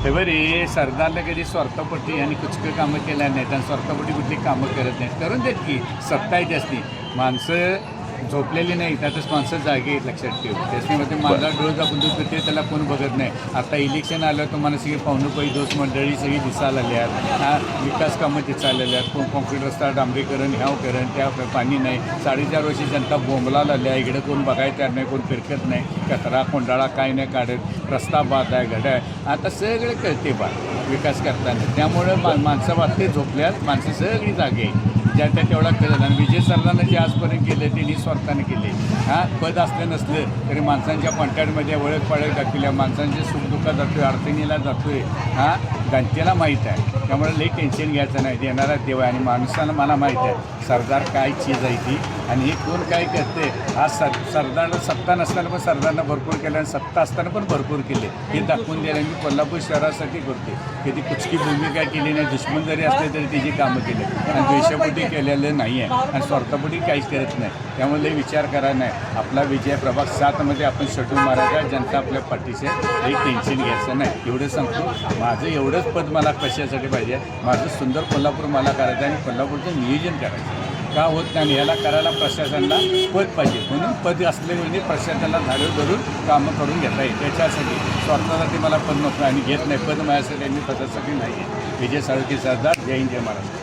बरे सरदारने कधी स्वार्थपोटी आणि कुचकं कामं केल्या नाहीत आणि स्वार्थपोटी कुठली कामं करत नाहीत. करून देत की सत्ता आहे त्यासनी. माणसं झोपलेली नाही, त्यातच माणसं जागे आहेत, लक्षात ठेव. त्याच्यामध्ये माझा डोळ आपण दूध पिते त्याला कोण बघत नाही. आता इलेक्शन आलं तुम्हाला सगळी पाहुणपई दोस्त मंडळी सगळी दिसायला आली आहेत. हा विकास कामं दिसायला आली आहेत. कोण कॉन्क्रीट रस्ता डांबरीकरण ह्याव करण त्या पाणी नाही. 4.5 वर्षी जनता बोंबलाला आली आहे. इकडे कोण बघायला तयार नाही, कोण फिरकत नाही. कचरा कोंडाळा काय नाही काढत. रस्ता बाद आहे, घड आहे. आता सगळे कळते बा विकास करताना. त्यामुळं माणसं वाटते झोपल्यात, माणसं सगळी जागे आहे. ज्या त्या तेवढा कळलं. आणि विजय सरदारनं जे आजपर्यंत केले ते निस्वार्थाने केले. हां पद असलं नसलं तरी माणसांच्या कॉन्टॅक्टमध्ये ओळख पाळख दाखवल्या, माणसांच्या सुखदुःखात जातोय, अडचणीला जातोय. हां जनतेला माहीत आहे. त्यामुळे लई टेन्शन घ्यायचं नाही. देणारा देव आहे आणि माणसानं मला माहीत आहे सरदार काय चीज आहे ती. आणि हे कोण काय करते. आज सरदारनं सत्ता नसताना पण सरदारनं भरपूर केलं आणि सत्ता असताना पण भरपूर केले. हे दाखवून द्यायला मी कोल्हापूर शहरासाठी करते. कधी कुचकी भूमिका केली नाही. दुश्मन जरी असले तरी त्याची कामं केली आणि द्वेषापोटी केलेलं नाही आहे आणि स्वार्थापोटी काहीच करत नाही. त्यामुळे लई विचार करा नाही. आपला विजय प्रभाग 7मध्ये आपण शटून मारायचा. जनता आपल्या पाठीशी एक टेन्शन घ्यायचं नाही. एवढं सांगतो. माझं एवढंच पद मला कशासाठी पाहिजे. माझं सुंदर कोल्हापूर मला करायचं आणि कोल्हापूरचं नियोजन करायचं का होत नाही. याला करायला प्रशासनाला पद पाहिजे. म्हणून पद असल्यामुळे प्रशासनाला धाडव धरून कामं करून घेता येईल. त्याच्यासाठी स्वार्थासाठी मला पद नको आणि घेत नाही. पद माझ्यासाठी मी पदासाठी नाही आहे. विजय साळुंखे सरदार. जय हिंद जय महाराष्ट्र.